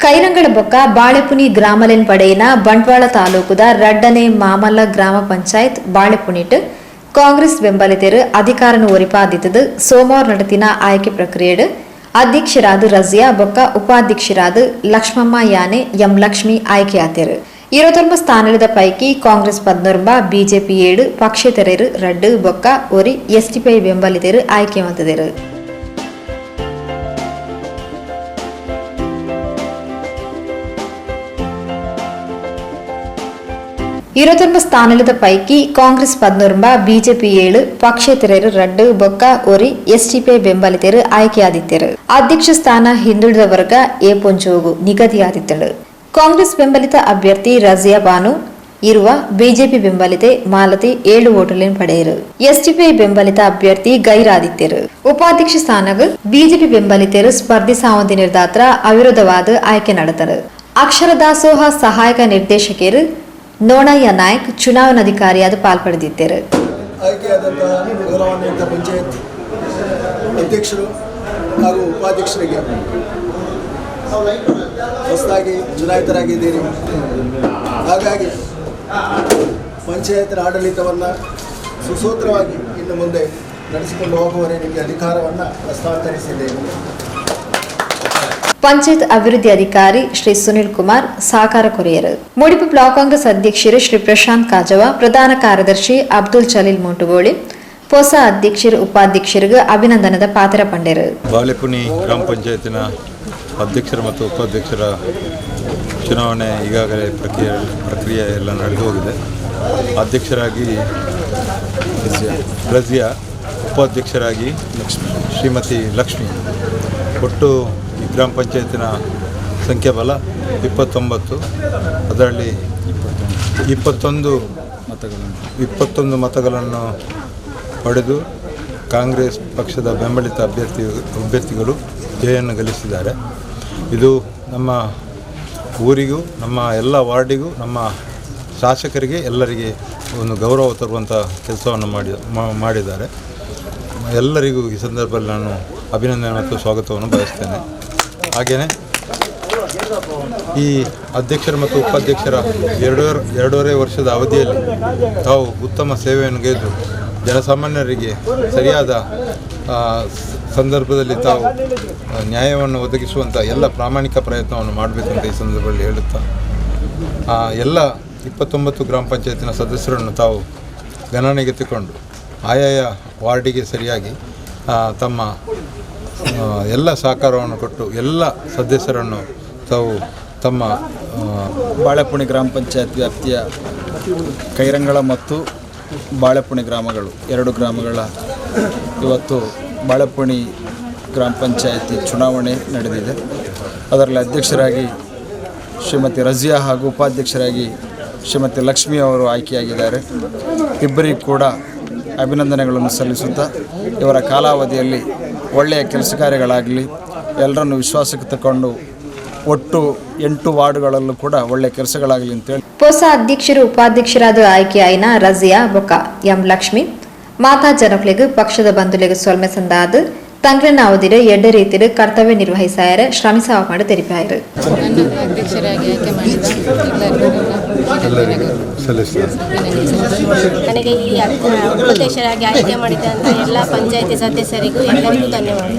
ಕೈರಂಗಳ ಬೊಕ್ಕ ಬಾಳೆಪುನಿ ಗ್ರಾಮಲೆನ್ ಪಡೆಯಿನ ಬಂಟ್ವಾಳ ತಾಲೂಕುದ ರಡ್ಡನೆ ಮಾಮಲ್ಲ ಗ್ರಾಮ ಪಂಚಾಯತ್ ಬಾಳೆಪುನಿಟ್ ಕಾಂಗ್ರೆಸ್ ಬೆಂಬಲಿತರು ಅಧಿಕಾರನ ಒರಿಪಾದಿತ್ತದು ಸೋಮವಾರ ನಡೆದಿನ ಆಯ್ಕೆ ಪ್ರಕ್ರಿಯೆಡ್ ಅಧ್ಯಕ್ಷರಾದ ರಜಿಯಾ ಬೊಕ್ಕ ಉಪಾಧ್ಯಕ್ಷರಾದ ಲಕ್ಷ್ಮಮ್ಮ ಯಾನೆ ಎಂ ಲಕ್ಷ್ಮಿ ಆಯ್ಕೆಯಾದರು. 20 ಸ್ಥಾನದ ಪೈಕಿ ಕಾಂಗ್ರೆಸ್ 14 ಬಿಜೆಪಿ 7 ಪಕ್ಷೇತರರು 2 ಬೊಕ್ಕ ಒರಿ ಎಸ್ಟಿಪಿ ಬೆಂಬಲಿತರು ಆಯ್ಕೆ ಮಾಡಿದರು. 20 ಸ್ಥಾನದ ಪೈಕಿ ಕಾಂಗ್ರೆಸ್ 14 ಬಿಜೆಪಿ 7 ಪಕ್ಷೇತರರು 2 ಬೊಕ್ಕ ಒರಿ ಎಸ್ಟಿಪಿ ಬೆಂಬಲಿತರು ಆಯ್ಕೆಯಾದಿದ್ದರು. ಅಧ್ಯಕ್ಷ ಸ್ಥಾನ ಹಿಂದುಳಿದ ವರ್ಗ ಎ ಪೊಂಜೋಗು ನಿಗದಿಯಾದಿದ್ದಳು. ಕಾಂಗ್ರೆಸ್ ಬೆಂಬಲಿತ ಅಭ್ಯರ್ಥಿ ರಜಿಯಾ ಬಾನು ಇರುವ ಬಿಜೆಪಿ ಬೆಂಬಲಿತೆ ಮಾಲತಿ 7 ವೋಟುಗಳನ್ನು ಪಡೆಯರು. ಎಸ್ಟಿಪಿ ಬೆಂಬಲಿತ ಅಭ್ಯರ್ಥಿ ಗೈರಾದಿದ್ದರು. ಉಪಾಧ್ಯಕ್ಷ ಸ್ಥಾನಕ್ಕೆ ಬಿಜೆಪಿ ಬೆಂಬಲಿತರು ಸ್ಪರ್ಧಿ ಸಾವಂತಿ ನಿರ್ಧಾತ್ರ ಅವಿರೋಧವಾದ ಆಯ್ಕೆ ನಡೆದರು. ಅಕ್ಷರ ದಾಸೋಹ ಸಹಾಯಕ ನಿರ್ದೇಶಕರು ನೋಣಯ್ಯ ನಾಯ್ಕ್ ಚುನಾವಣಾಧಿಕಾರಿಯಾದ ಪಾಲ್ಪಡೆದಿದ್ದರು. ಆಯ್ಕೆಯಾದಂತಹ ಗೌರವಾನ್ವಿತ ಪಂಚಾಯತ್ ಅಧ್ಯಕ್ಷರು ಹಾಗೂ ಉಪಾಧ್ಯಕ್ಷರಿಗೆ ಹೊಸದಾಗಿ ಚುನಾಯಿತರಾಗಿದ್ದೀರಿ. ಹಾಗಾಗಿ ಪಂಚಾಯತ್ನ ಆಡಳಿತವನ್ನು ಸುಸೂತ್ರವಾಗಿ ಇನ್ನು ಮುಂದೆ ನಡೆಸಿಕೊಂಡು ಹೋಗುವವರೆಗೆ ನಿಮಗೆ ಅಧಿಕಾರವನ್ನು ಹಸ್ತಾಂತರಿಸಿದ್ದೇನೆ. ಪಂಚಾಯತ್ ಅಭಿವೃದ್ಧಿ ಅಧಿಕಾರಿ ಶ್ರೀ ಸುನಿಲ್ ಕುಮಾರ್ ಸಹಕಾರ ಕೊರೆಯರು. ಮುಡಿಪು ಬ್ಲಾಕ್ ಕಾಂಗ್ರೆಸ್ ಅಧ್ಯಕ್ಷರು ಶ್ರೀ ಪ್ರಶಾಂತ್ ಕಾಜವ, ಪ್ರಧಾನ ಕಾರ್ಯದರ್ಶಿ ಅಬ್ದುಲ್ ಚಲೀಲ್ ಮುಂಟುಗೋಳಿ, ಹೊಸ ಅಧ್ಯಕ್ಷರು ಉಪಾಧ್ಯಕ್ಷರಿಗೆ ಅಭಿನಂದನದ ಪಾತ್ರ ಪಂಡರು. ಬಾಳೆಪುನಿ ಗ್ರಾಮ ಪಂಚಾಯತಿನ ಅಧ್ಯಕ್ಷರು ಮತ್ತು ಉಪಾಧ್ಯಕ್ಷರ ಚುನಾವಣೆ ಈಗಾಗಲೇ ಪ್ರಕ್ರಿಯೆ ಎಲ್ಲ ನಡೆದು ಹೋಗಿದೆ. ಅಧ್ಯಕ್ಷರಾಗಿ ರಜಿಯಾ, ಉಪಾಧ್ಯಕ್ಷರಾಗಿ ಶ್ರೀಮತಿ ಲಕ್ಷ್ಮಿ. ಒಟ್ಟು ಈ ಗ್ರಾಮ ಪಂಚಾಯತಿನ ಸಂಖ್ಯಾಬಲ 29. ಅದರಲ್ಲಿ 21 ಮತಗಳನ್ನು ಪಡೆದು ಕಾಂಗ್ರೆಸ್ ಪಕ್ಷದ ಬೆಂಬಲಿತ ಅಭ್ಯರ್ಥಿಗಳು ಜಯವನ್ನು ಗಳಿಸಿದ್ದಾರೆ. ಇದು ನಮ್ಮ ಊರಿಗೂ ನಮ್ಮ ಎಲ್ಲ ವಾರ್ಡಿಗೂ ನಮ್ಮ ಶಾಸಕರಿಗೆ ಎಲ್ಲರಿಗೆ ಒಂದು ಗೌರವ ತರುವಂಥ ಕೆಲಸವನ್ನು ಮಾಡಿದ್ದಾರೆ. ಎಲ್ಲರಿಗೂ ಈ ಸಂದರ್ಭದಲ್ಲಿ ನಾನು ಅಭಿನಂದನೆ ಮತ್ತು ಸ್ವಾಗತವನ್ನು ಬಯಸ್ತೇನೆ. ಹಾಗೆಯೇ ಈ ಅಧ್ಯಕ್ಷರ ಮತ್ತು ಉಪಾಧ್ಯಕ್ಷರ 2.5 ವರ್ಷದ ಅವಧಿಯಲ್ಲಿ ತಾವು ಉತ್ತಮ ಸೇವೆಯನ್ನು ಗೈದು ಜನಸಾಮಾನ್ಯರಿಗೆ ಸರಿಯಾದ ಸಂದರ್ಭದಲ್ಲಿ ತಾವು ನ್ಯಾಯವನ್ನು ಒದಗಿಸುವಂಥ ಎಲ್ಲ ಪ್ರಾಮಾಣಿಕ ಪ್ರಯತ್ನವನ್ನು ಮಾಡಬೇಕಂತ ಈ ಸಂದರ್ಭದಲ್ಲಿ ಹೇಳುತ್ತಾ, ಎಲ್ಲ 29 ಗ್ರಾಮ ಪಂಚಾಯತಿನ ಸದಸ್ಯರನ್ನು ತಾವು ಗಣನೆಗೆ ತಗೊಂಡು ಆಯಾಯ ವಾರ್ಡಿಗೆ ಸರಿಯಾಗಿ ತಮ್ಮ ಎಲ್ಲ ಸಹಕಾರವನ್ನು ಕೊಟ್ಟು ಎಲ್ಲ ಸದಸ್ಯರನ್ನು ತಾವು ತಮ್ಮ ಬಾಳೆಪುಣಿ ಗ್ರಾಮ ಪಂಚಾಯತ್ ವ್ಯಾಪ್ತಿಯ ಕೈರಂಗಳ ಮತ್ತು ಬಾಳೆಪುಣಿ ಗ್ರಾಮಗಳು 2 ಗ್ರಾಮಗಳ ಇವತ್ತು ಬಾಳೆಪುಣಿ ಗ್ರಾಮ ಪಂಚಾಯತಿ ಚುನಾವಣೆ ನಡೆದಿದೆ. ಅದರಲ್ಲಿ ಅಧ್ಯಕ್ಷರಾಗಿ ಶ್ರೀಮತಿ ರಜಿಯಾ ಹಾಗೂ ಉಪಾಧ್ಯಕ್ಷರಾಗಿ ಶ್ರೀಮತಿ ಲಕ್ಷ್ಮಿ ಅವರು ಆಯ್ಕೆಯಾಗಿದ್ದಾರೆ. ಇಬ್ಬರಿಗೂ ಕೂಡ ಅಭಿನಂದನೆಗಳನ್ನು ಸಲ್ಲಿಸುತ್ತಾ ಇವರ ಕಾಲಾವಧಿಯಲ್ಲಿ ಒಳ್ಳೆಯ ಕೆಲಸ ಕಾರ್ಯಗಳಾಗಲಿ, ಎಲ್ಲರನ್ನು ವಿಶ್ವಾಸಕ್ಕೆ ತಗೊಂಡು ಒಟ್ಟು 8 ವಾರ್ಡ್ಗಳಲ್ಲೂ ಕೂಡ ಒಳ್ಳೆಯ ಕೆಲಸಗಳಾಗಲಿ ಅಂತೇಳಿ ಹೊಸ ಅಧ್ಯಕ್ಷರು ಉಪಾಧ್ಯಕ್ಷರಾದ ಆಯ್ಕೆಯಾಯಿನ ರಜಿಯಾ ಬೊಕ್ಕ ಎಂ ಲಕ್ಷ್ಮಿ ಮಾತಾ ಜನಗಳಿಗೆ ಪಕ್ಷದ ಬಂಧುಗಳಿಗೆ ಸೊಲ್ಮೆ ಸಂದಾದ ತಂಗ್ರನ ಅವಧಿಯ 2 ರೀತಿಯ ಕರ್ತವ್ಯ ನಿರ್ವಹಿಸಾಯರ ಶ್ರಮಿಸಾವ ಮಾಡಿ ತೆರಿಪಾಯರು. ನನಗೆ ಈ ಉಪಾಧ್ಯಕ್ಷರಾಗಿ ಆಯ್ಕೆ ಮಾಡಿದಂಥ ಎಲ್ಲ ಪಂಚಾಯತಿ ಸದಸ್ಯರಿಗೂ ಎಲ್ಲರಿಗೂ ಧನ್ಯವಾದ.